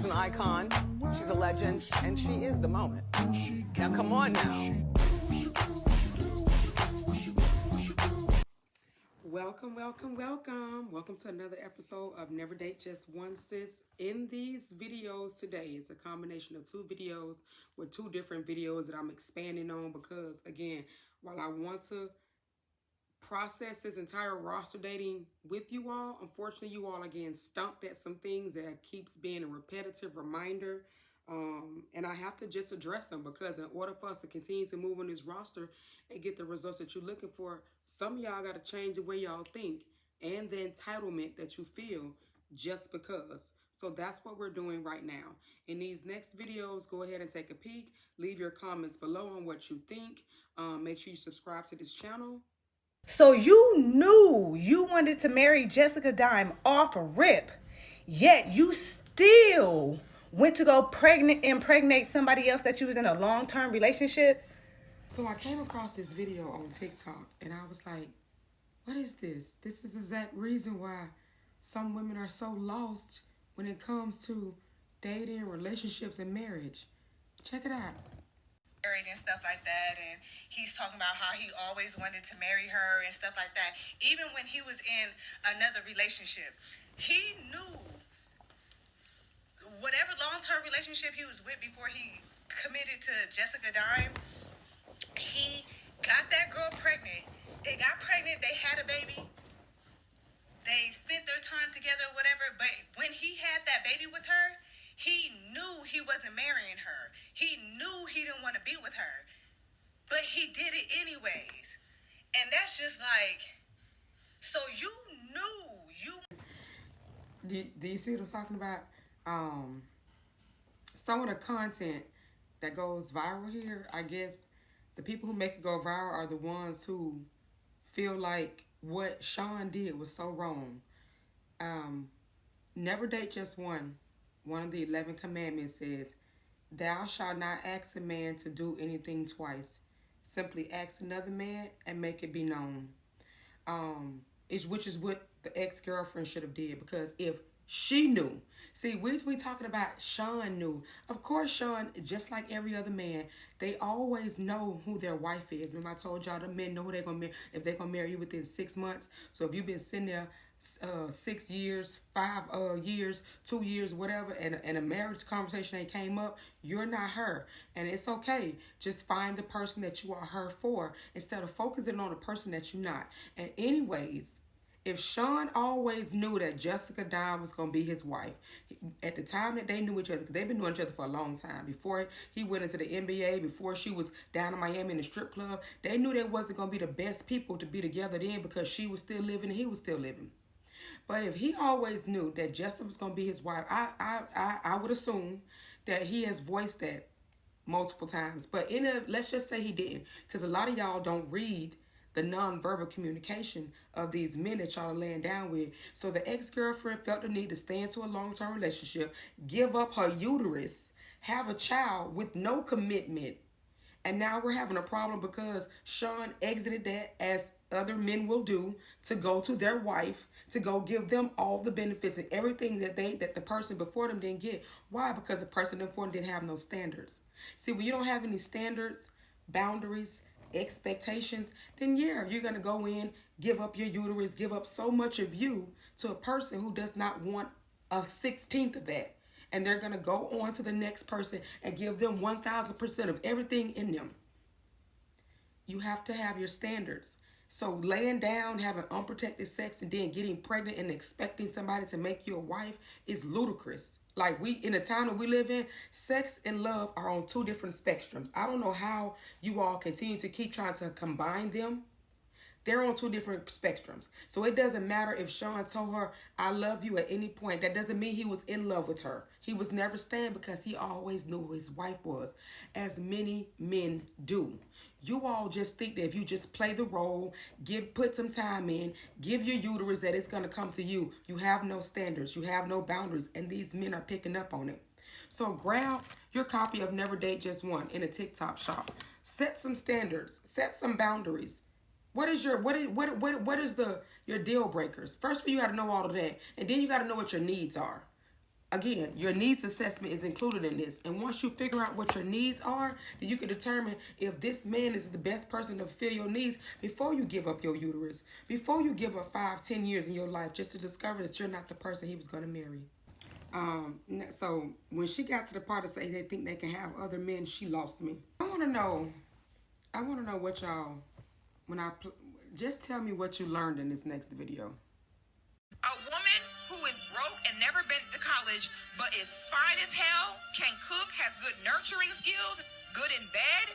an icon, she's a legend, and she is the moment. Now, come on now. Welcome, welcome, welcome. Welcome to another episode of Never Date Just One Sis. In these videos today, it's a combination of two videos with two different videos that I'm expanding on because, again, while I want to process this entire roster dating with you all, unfortunately, you all, again, stumped at some things that keeps being a repetitive reminder. And I have to just address them because in order for us to continue to move on this roster and get the results that you're looking for, some of y'all got to change the way y'all think and the entitlement that you feel just because. So that's what we're doing right now. In these next videos, go ahead and take a peek. Leave your comments below on what you think. Make sure you subscribe to this channel. So you knew you wanted to marry Jessica Dime off a rip, yet you still went to go impregnate somebody else that you was in a long-term relationship? So I came across this video on TikTok and I was like, what is this? This is the exact reason why some women are so lost when it comes to dating, relationships, and marriage. Check it out. And stuff like that, and he's talking about how he always wanted to marry her and stuff like that. Even when he was in another relationship, he knew whatever long-term relationship he was with before he committed to Jessica Dime, he got that girl pregnant. They got pregnant, they had a baby, they spent their time together, whatever, but when he had that baby with her, he knew he wasn't marrying her. He knew he didn't want to be with her. But he did it anyways. And that's just like, so you knew. Do you see what I'm talking about? Some of the content that goes viral here, I guess the people who make it go viral are the ones who feel like what Sean did was so wrong. Never date just one. One of the 11 commandments says, thou shalt not ask a man to do anything twice. Simply ask another man and make it be known. Which is what the ex-girlfriend should have did, because if she knew. See, we talking about Sean knew. Of course, Sean, just like every other man, they always know who their wife is. Remember I told y'all the men know who they're going to marry if they're going to marry you within 6 months. So if you've been sitting there 6 years, 5 years, 2 years, whatever, and a marriage conversation ain't came up, you're not her. And it's okay. Just find the person that you are her for instead of focusing on the person that you're not. And anyways, if Sean always knew that Jessica Dime was going to be his wife, at the time that they knew each other, because they've been knowing each other for a long time, before he went into the NBA, before she was down in Miami in the strip club, they knew they wasn't going to be the best people to be together then because she was still living and he was still living. But if he always knew that Jessica was going to be his wife, I would assume that he has voiced that multiple times. But let's just say he didn't, because a lot of y'all don't read the nonverbal communication of these men that y'all are laying down with. So the ex-girlfriend felt the need to stay into a long-term relationship, give up her uterus, have a child with no commitment. And now we're having a problem because Sean exited that, as other men will do, to go to their wife, to go give them all the benefits and everything that the person before them didn't get. Why? Because the person before them didn't have no standards. See, when you don't have any standards, boundaries, expectations, then yeah, you're going to go in, give up your uterus, give up so much of you to a person who does not want a 16th of that. And they're going to go on to the next person and give them 1,000% of everything in them. You have to have your standards. So laying down, having unprotected sex, and then getting pregnant and expecting somebody to make you a wife is ludicrous. Like, in the time that we live in, sex and love are on two different spectrums. I don't know how you all continue to keep trying to combine them. They're on two different spectrums. So it doesn't matter if Sean told her, I love you at any point. That doesn't mean he was in love with her. He was never staying because he always knew who his wife was, as many men do. You all just think that if you just play the role, put some time in, give your uterus, that it's going to come to you. You have no standards. You have no boundaries. And these men are picking up on it. So grab your copy of Never Date Just One in a TikTok shop. Set some standards. Set some boundaries. What is your your deal breakers? First, you got to know all of that, and then you got to know what your needs are. Again, your needs assessment is included in this. And once you figure out what your needs are, then you can determine if this man is the best person to fulfill your needs before you give up your uterus, before you give up 5-10 years in your life just to discover that you're not the person he was going to marry. So when she got to the part to say they think they can have other men, she lost me. I want to know what y'all, just tell me what you learned in this next video. A woman who is broke and never been to college but is fine as hell, can cook, has good nurturing skills, good in bed,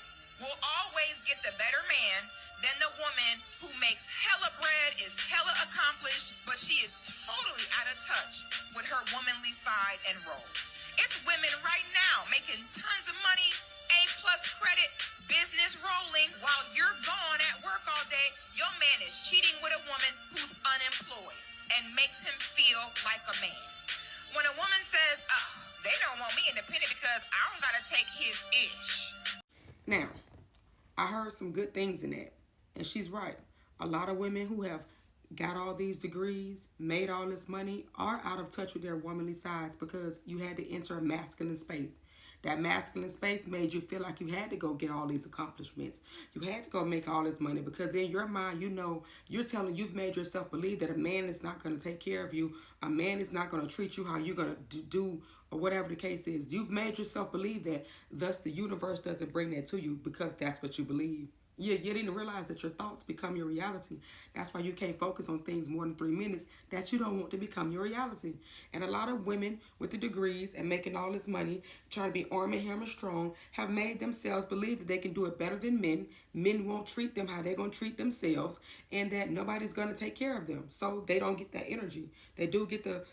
will always get the better man than the woman who makes hella bread, is hella accomplished, but she is totally out of touch with her womanly side and role. It's women right now making tons of money, A+ credit, business rolling, while you're gone at work all day. Your man is cheating with a woman who's unemployed and makes him feel like a man. When a woman says, they don't want me independent because I don't gotta take his ish. Now, I heard some good things in that, and she's right. A lot of women who have got all these degrees, made all this money, are out of touch with their womanly sides because you had to enter a masculine space. That masculine space made you feel like you had to go get all these accomplishments. You had to go make all this money because in your mind, you've made yourself believe that a man is not going to take care of you. A man is not going to treat you how you're going to do or whatever the case is. You've made yourself believe that. Thus, the universe doesn't bring that to you because that's what you believe. You didn't realize that your thoughts become your reality. That's why you can't focus on things more than 3 minutes that you don't want to become your reality. And a lot of women with the degrees and making all this money, trying to be arm and hammer strong, have made themselves believe that they can do it better than men. Men won't treat them how they're going to treat themselves, and that nobody's going to take care of them. So they don't get that energy. They do get the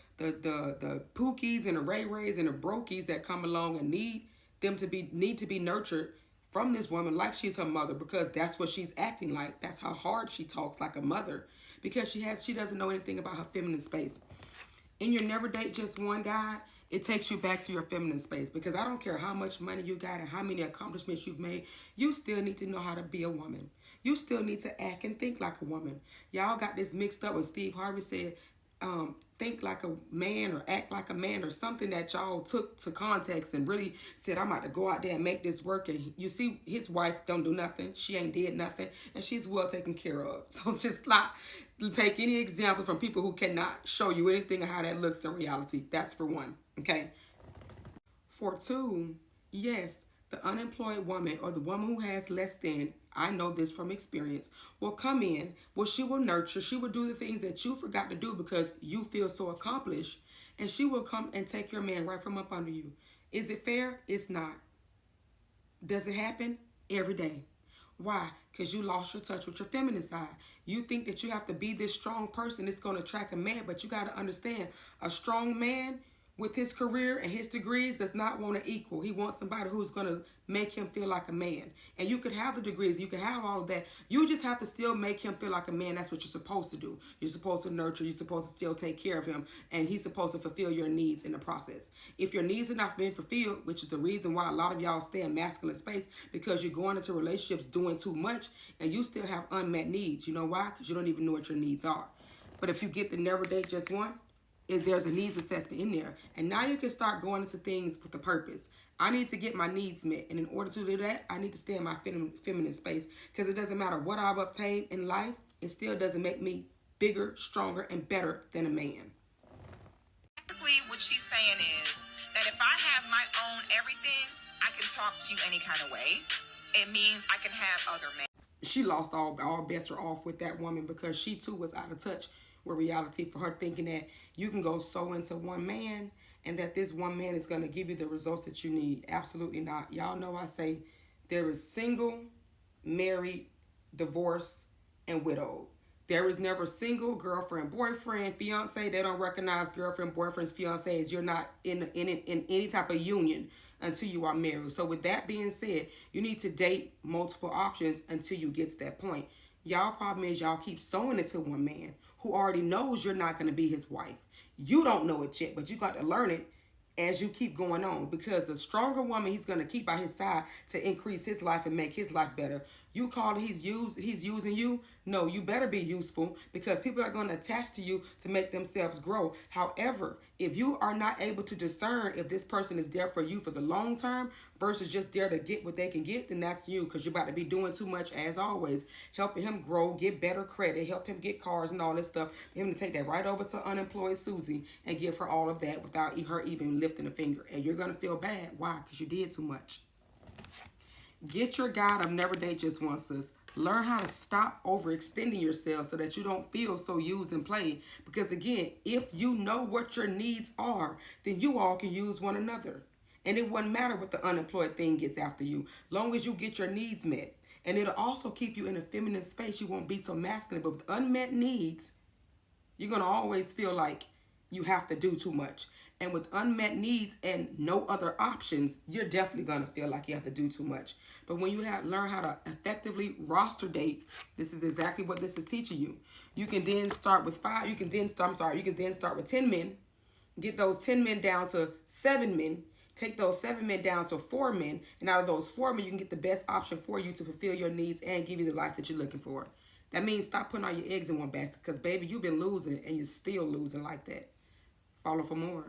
pookies and the ray-rays and the brokies that come along and need to be nurtured from this woman like she's her mother, because that's what she's acting like. That's how hard she talks, like a mother, because she doesn't know anything about her feminine space. In your never date just one guy, it takes you back to your feminine space, because I don't care how much money you got and how many accomplishments you've made, you still need to know how to be a woman. You still need to act and think like a woman. Y'all got this mixed up when Steve Harvey said, think like a man or act like a man, or something that y'all took to context and really said, I'm about to go out there and make this work. And you see his wife don't do nothing. She ain't did nothing, and she's well taken care of. So just like, take any example from people who cannot show you anything of how that looks in reality. That's for one, okay? For two, yes, the unemployed woman or the woman who has less than, I know this from experience, will come in, she will nurture, she will do the things that you forgot to do because you feel so accomplished, and she will come and take your man right from up under you. Is it fair? It's not. Does it happen? Every day. Why? Because you lost your touch with your feminine side. You think that you have to be this strong person that's going to attract a man, but you got to understand, a strong man with his career and his degrees does not want an equal. He wants somebody who's going to make him feel like a man. And you could have the degrees, you can have all of that. You just have to still make him feel like a man. That's what you're supposed to do. You're supposed to nurture. You're supposed to still take care of him. And he's supposed to fulfill your needs in the process. If your needs are not being fulfilled, which is the reason why a lot of y'all stay in masculine space, because you're going into relationships doing too much and you still have unmet needs. You know why? Because you don't even know what your needs are. But if you get the never date just one, there's a needs assessment in there. And now you can start going into things with a purpose. I need to get my needs met. And in order to do that, I need to stay in my feminine space. Because it doesn't matter what I've obtained in life, it still doesn't make me bigger, stronger, and better than a man. Basically, what she's saying is that if I have my own everything, I can talk to you any kind of way. It means I can have other men. She lost all bets are off with that woman, because she too was out of touch with reality, for her thinking that you can go so into one man and that this one man is going to give you the results that you need. Absolutely not. Y'all know I say there is single, married, divorced, and widowed. There is never single, girlfriend, boyfriend, fiance. They don't recognize girlfriend, boyfriends, fiancés. You're not in any type of union until you are married. So with that being said, you need to date multiple options until you get to that point. Y'all problem is y'all keep sewing into one man who already knows you're not going to be his wife. You don't know it yet, but you got to learn it as you keep going on, because the stronger woman he's going to keep by his side to increase his life and make his life better. You call it he's using you. No, you better be useful, because people are going to attach to you to make themselves grow. However, if you are not able to discern if this person is there for you for the long term versus just there to get what they can get, then that's you, because you're about to be doing too much, as always, helping him grow, get better credit, help him get cars and all this stuff, for him to take that right over to unemployed Susie and give her all of that without her even lifting a finger. And you're going to feel bad. Why? Because you did too much. Get your guide of Never Date Just Once, sis. Learn how to stop overextending yourself so that you don't feel so used and played. Because again, if you know what your needs are, then you all can use one another. And it wouldn't matter what the unemployed thing gets after you, long as you get your needs met. And it'll also keep you in a feminine space. You won't be so masculine. But with unmet needs, you're going to always feel like you have to do too much. And with unmet needs and no other options, you're definitely going to feel like you have to do too much. But when you learn how to effectively roster date, this is exactly what this is teaching you. You can then start with 5. You can then start with 10 men. Get those 10 men down to 7 men. Take those 7 men down to 4 men. And out of those 4 men, you can get the best option for you to fulfill your needs and give you the life that you're looking for. That means stop putting all your eggs in one basket, because, baby, you've been losing and you're still losing like that. Follow for more.